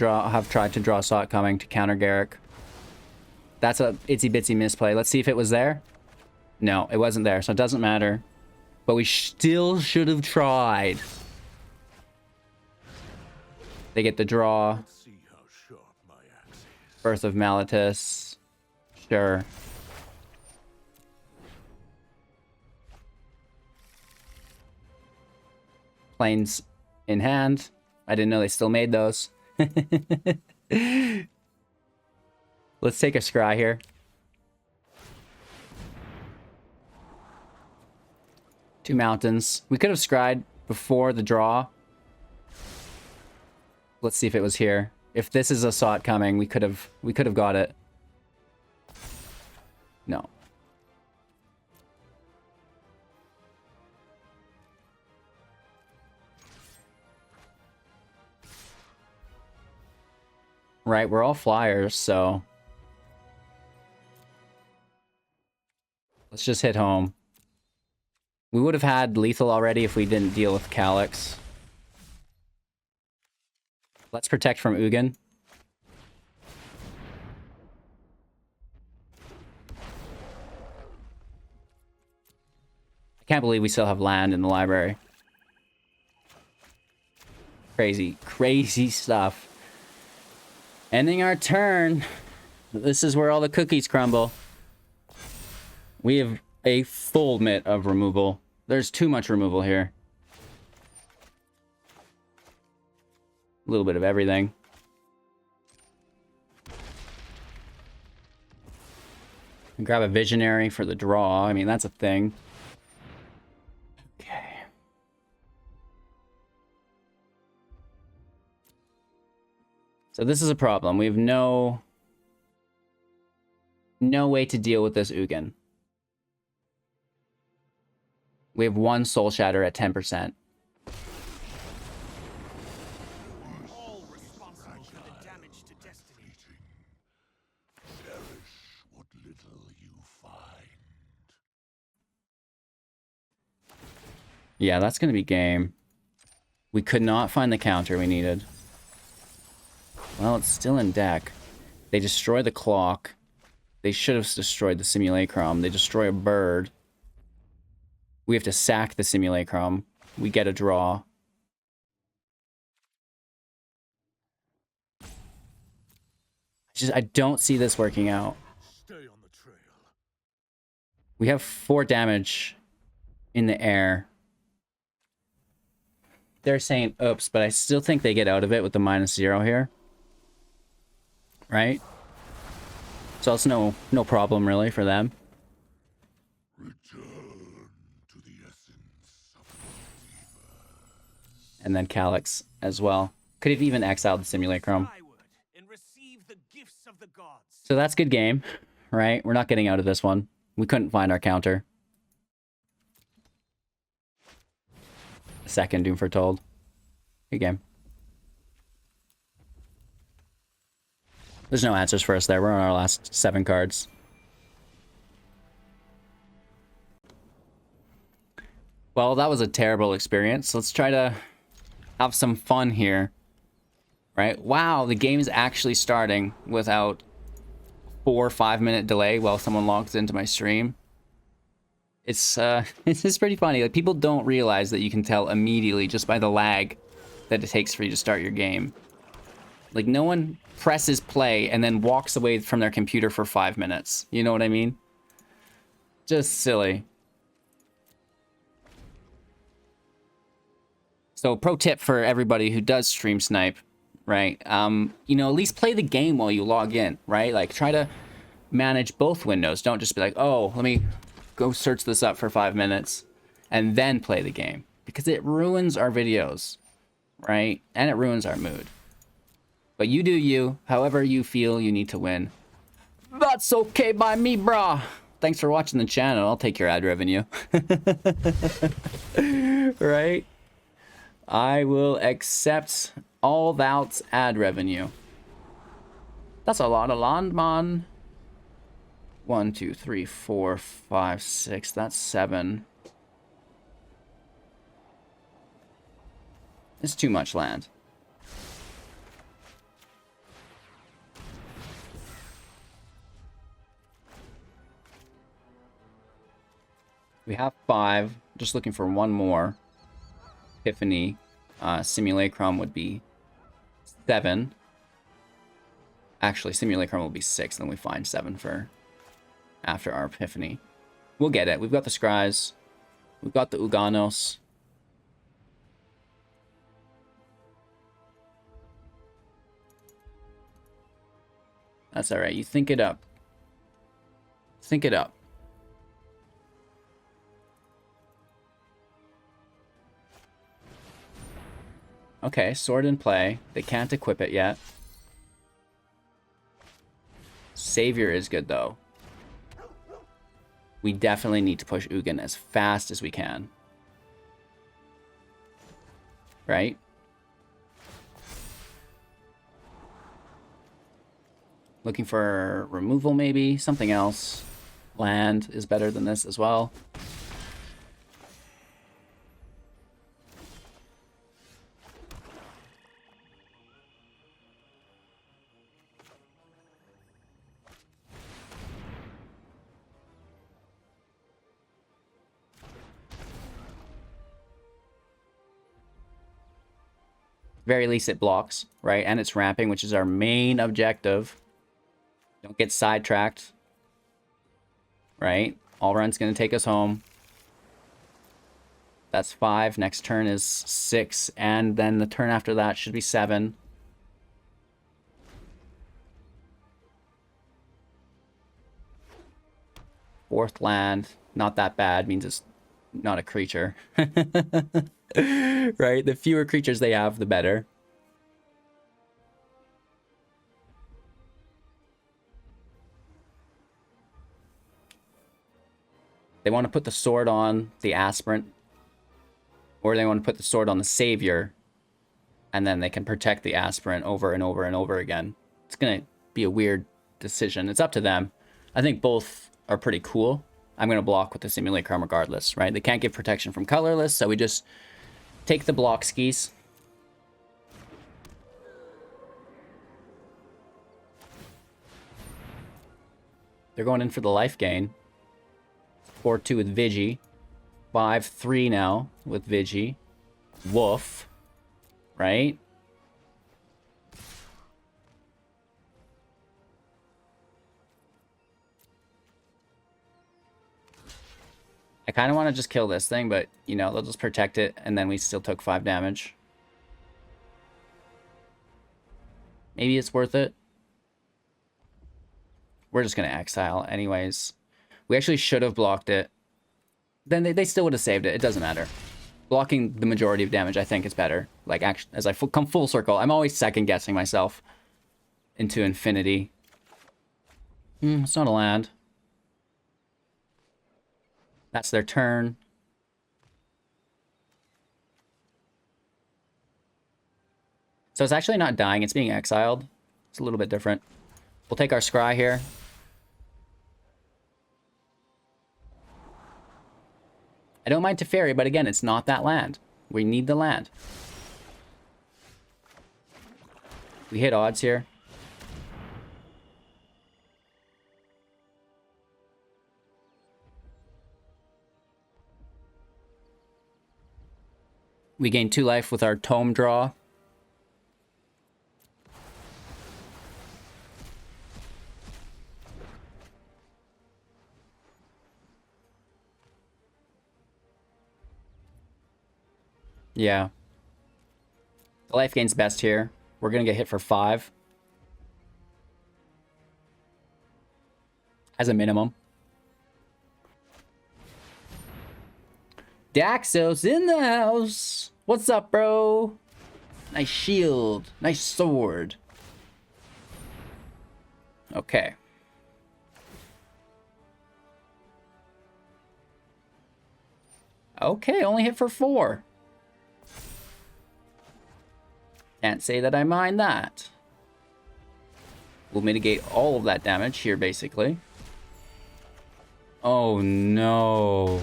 tried to draw, saw it coming to counter Garrick. That's a itsy bitsy misplay. Let's see if it was there. No, it wasn't there, so it doesn't matter. But we still should have tried. They get the draw. Birth of Malatus. Sure. Planes in hand. I didn't know they still made those. Let's take a scry here. Two mountains. We could have scryed before the draw. Let's see if it was here. If this is a saw it coming, we could have got it. No. Right, we're all flyers, so let's just hit home. We would have had lethal already if we didn't deal with Calyx. Let's protect from Ugin. I can't believe we still have land in the library. Crazy, crazy stuff. Ending our turn. This is where all the cookies crumble. We have a full mitt of removal. There's too much removal here. A little bit of everything. Grab a visionary for the draw. I mean, that's a thing. Okay. So this is a problem. We have no way to deal with this Ugin. We have one Soul Shatter at 10%. All responsible for the damage to destiny. Cherish what little you find. Yeah, that's going to be game. We could not find the counter we needed. Well, it's still in deck. They destroy the clock. They should have destroyed the Simulacrum. They destroy a bird. We have to sack the Simulacrum. We get a draw. I don't see this working out. Stay on the trail. We have 4 damage in the air. They're saying oops, but I still think they get out of it with the -0 here. Right? So it's no problem really for them. Return to the essence of the universe. And then Calyx as well. Could have even exiled the Simulacrum. Skyward and receive the gifts of the gods. So that's good game, right? We're not getting out of this one. We couldn't find our counter. Second Doom Foretold. Good game. There's no answers for us there. We're on our last 7 cards. Well, that was a terrible experience. Let's try to have some fun here. Right? Wow, the game is actually starting without 4 or 5 minute delay while someone logs into my stream. It's it's pretty funny. Like, people don't realize that you can tell immediately just by the lag that it takes for you to start your game. Like, no one presses play and then walks away from their computer for 5 minutes. You know what I mean? Just silly. So, pro tip for everybody who does stream snipe, right? You know, at least play the game while you log in, right? Like, try to manage both windows. Don't just be like, oh, let me go search this up for 5 minutes and then play the game, because it ruins our videos, right? And it ruins our mood. But you do you, however you feel you need to win. That's okay by me, brah. Thanks for watching the channel. I'll take your ad revenue. Right? I will accept all that's ad revenue. That's a lot of land, man. 1, 2, 3, 4, 5, 6. That's 7. It's too much land. We have 5. Just looking for one more. Epiphany. Simulacrum would be 7. Actually, Simulacrum will be 6. Then we find 7 for after our Epiphany. We'll get it. We've got the Scries. We've got the Uganos. That's alright. You think it up. Think it up. Okay, sword in play. They can't equip it yet. Savior is good, though. We definitely need to push Ugin as fast as we can. Right? Looking for removal, maybe? Something else. Land is better than this as well. Very least it blocks, right? And it's ramping, which is our main objective. Don't get sidetracked, right? Alrund's going to take us home. That's 5. Next turn is 6. And then the turn after that should be 7. Fourth land. Not that bad. Means it's not a creature. Right? The fewer creatures they have, the better. They want to put the sword on the aspirant, or they want to put the sword on the savior, and then they can protect the aspirant over and over and over again. It's going to be a weird decision. It's up to them. I think both are pretty cool. I'm going to block with the Simulacrum regardless, right? They can't give protection from colorless, so we just take the block skis. They're going in for the life gain. 4-2 with Vigi. 5-3 now with Vigi. Woof. Right? I kind of want to just kill this thing, but, you know, they'll just protect it, and then we still took 5 damage. Maybe it's worth it. We're just going to exile anyways. We actually should have blocked it. Then they still would have saved it. It doesn't matter. Blocking the majority of damage, I think, is better. Like, actually, as I come full circle, I'm always second-guessing myself into infinity. It's not a land. That's their turn. So it's actually not dying. It's being exiled. It's a little bit different. We'll take our scry here. I don't mind Teferi, but again, it's not that land. We need the land. We hit odds here. We gain 2 life with our tome draw. Yeah. The life gain's best here. We're gonna get hit for 5. As a minimum. Daxos in the house. What's up, bro? Nice shield. Nice sword. Okay. Okay, only hit for 4. Can't say that I mind that. We'll mitigate all of that damage here, basically. Oh, no.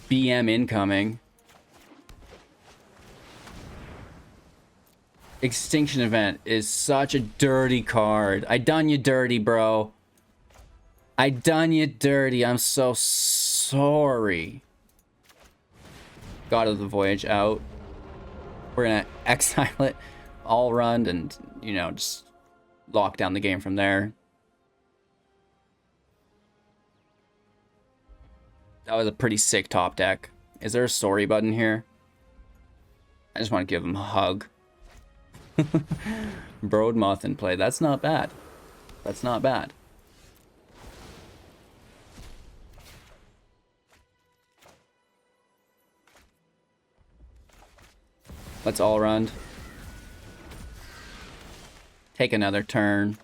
BM incoming. Extinction Event is such a dirty card. I done you dirty, bro. I done you dirty. I'm so sorry. God of the Voyage out. We're gonna exile it, Alrund, and, you know, just lock down the game from there. That was a pretty sick top deck. Is there a sorry button here? I just want to give him a hug. Broadmoth in play. That's not bad. That's not bad. Let's all run. Take another turn.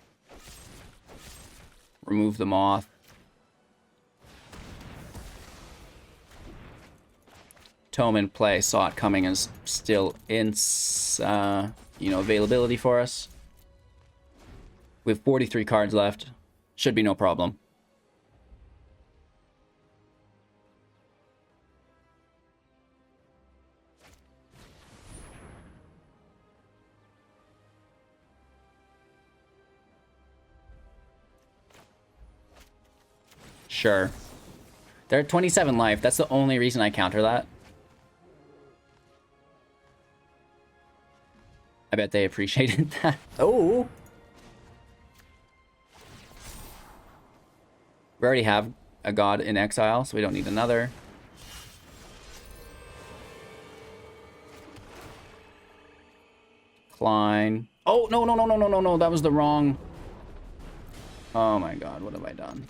Remove the moth. Tome in play. Saw it coming. Is still in, availability for us. We have 43 cards left. Should be no problem. Sure. They're at 27 life. That's the only reason I counter that. I bet they appreciated that. Oh! We already have a god in exile, so we don't need another. Klein. Oh, no, no, no, no, no, no, no. That was the wrong... Oh my god, what have I done?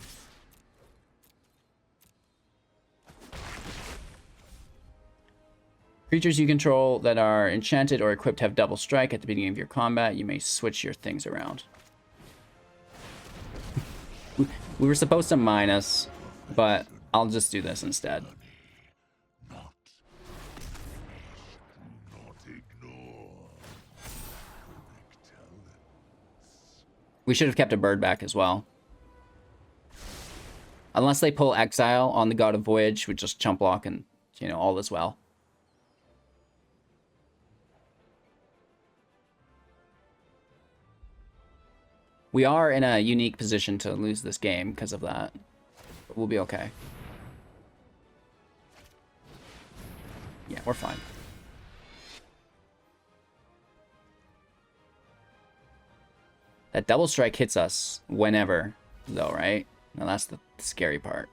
Creatures you control that are enchanted or equipped have double strike at the beginning of your combat. You may switch your things around. We were supposed to minus, but I'll just do this instead. We should have kept a bird back as well. Unless they pull exile on the God of Voyage, we just chump block and, all is well. We are in a unique position to lose this game because of that. But we'll be okay. Yeah, we're fine. That double strike hits us whenever, though, right? Now that's the scary part.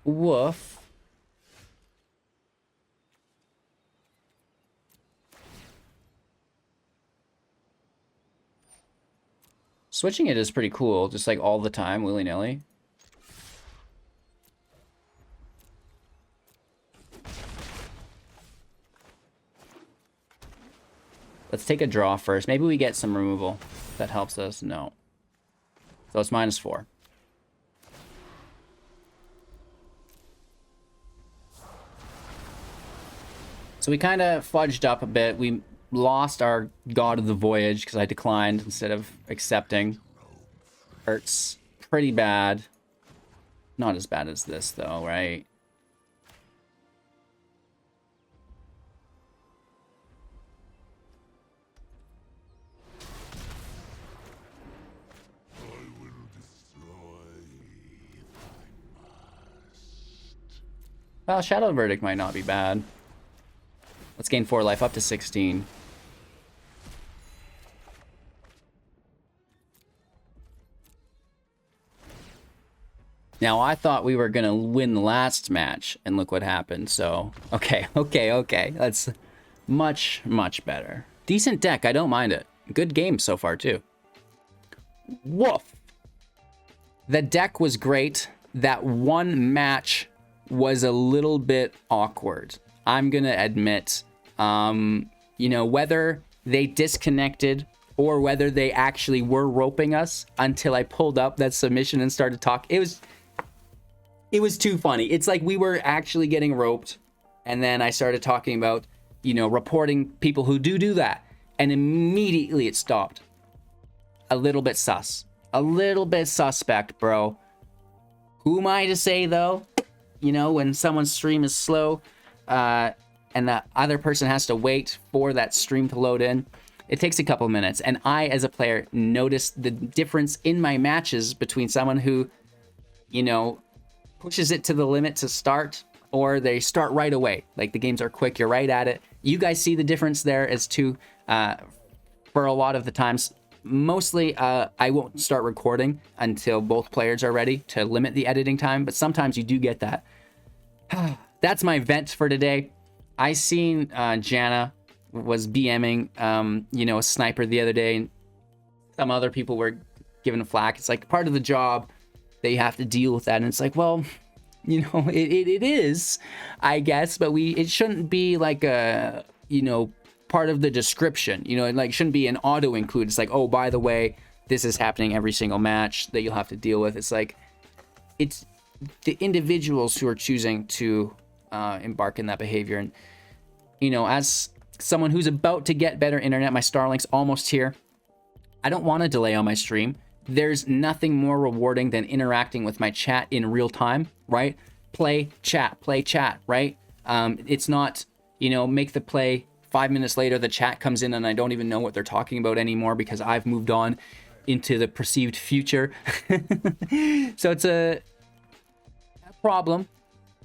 Woof. Switching it is pretty cool, just like all the time, willy-nilly. Let's take a draw first. Maybe we get some removal. That helps us. No. So it's -4. So we kind of fudged up a bit. We lost our God of the Voyage because I declined instead of accepting. Hurts pretty bad. Not as bad as this, though, right? Well, Shadow Verdict might not be bad. Let's gain 4 life up to 16. Now, I thought we were going to win the last match, and look what happened. So, okay. That's much, much better. Decent deck. I don't mind it. Good game so far, too. Woof. The deck was great. That one match was a little bit awkward. I'm going to admit, you know, whether they disconnected or whether they actually were roping us until I pulled up that submission and started talking. It was too funny. It's like we were actually getting roped, and then I started talking about, you know, reporting people who do that, and immediately it stopped. A little bit sus. A little bit suspect, bro. Who am I to say, though? You know, when someone's stream is slow, and the other person has to wait for that stream to load in, it takes a couple minutes. And I, as a player, noticed the difference in my matches between someone who, you know, pushes it to the limit to start, or they start right away. Like, the games are quick, you're right at it. You guys see the difference there as to, for a lot of the times, mostly I won't start recording until both players are ready to limit the editing time, but sometimes you do get that. That's my vent for today. I seen Jana was BMing, you know, a sniper the other day, and some other people were giving a flack. It's like part of the job that you have to deal with that, and it's like, well, you know, it is, I guess, but it shouldn't be like a, you know, part of the description, you know, it like shouldn't be an auto include. It's like, oh, by the way, this is happening every single match that you'll have to deal with. It's like, it's the individuals who are choosing to embark in that behavior. And, you know, as someone who's about to get better internet, my Starlink's almost here. I don't want to delay on my stream. There's nothing more rewarding than interacting with my chat in real time, right? Play, chat, right? It's not, you know, make the play, 5 minutes later, the chat comes in and I don't even know what they're talking about anymore because I've moved on into the perceived future. So it's a problem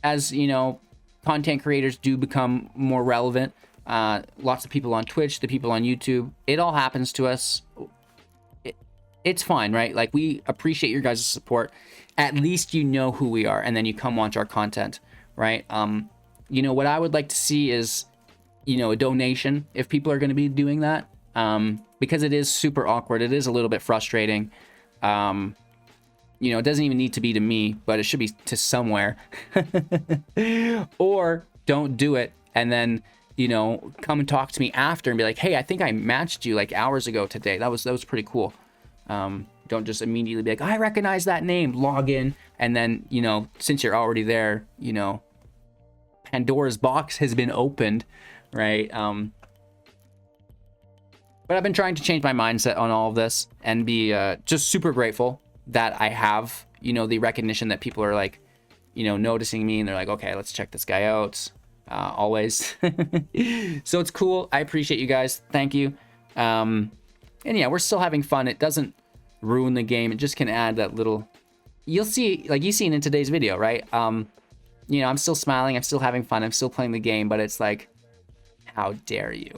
as, you know, content creators do become more relevant. Lots of people on Twitch, the people on YouTube, it all happens to us. It's fine, right? Like, we appreciate your guys' support. At least you know who we are, and then you come watch our content, right? You know, what I would like to see is, you know, a donation if people are going to be doing that, because it is super awkward. It is a little bit frustrating. You know, it doesn't even need to be to me, but it should be to somewhere. Or don't do it, and then, you know, come and talk to me after and be like, hey, I think I matched you like hours ago today. That was pretty cool. Don't just immediately be like, I recognize that name, log in, and then, you know, since you're already there, you know, Pandora's box has been opened, right? But I've been trying to change my mindset on all of this and be just super grateful that I have, you know, the recognition that people are like, you know, noticing me, and they're like, okay, let's check this guy out, always. So it's cool. I appreciate you guys. Thank you. And yeah, we're still having fun. It doesn't ruin the game. It just can add that little, you'll see, like you've seen in today's video, right? You know, I'm still smiling, I'm still having fun, I'm still playing the game, but it's like, how dare you?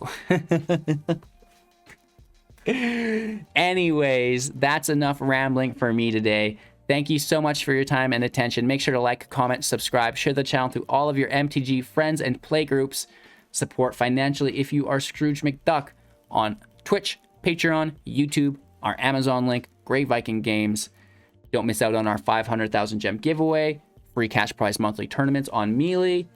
Anyways, that's enough rambling for me today. Thank you so much for your time and attention. Make sure to like, comment, subscribe, share the channel through all of your MTG friends and play groups. Support financially if you are Scrooge McDuck on Twitch, Patreon, YouTube, our Amazon link, Grey Viking Games. Don't miss out on our 500,000 gem giveaway, free cash prize monthly tournaments on Melee,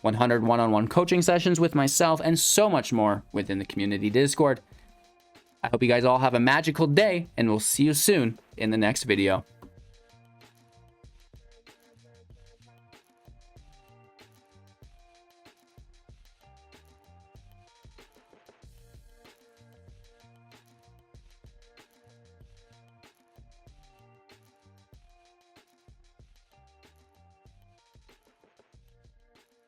100 one-on-one coaching sessions with myself, and so much more within the community Discord. I hope you guys all have a magical day, and we'll see you soon in the next video.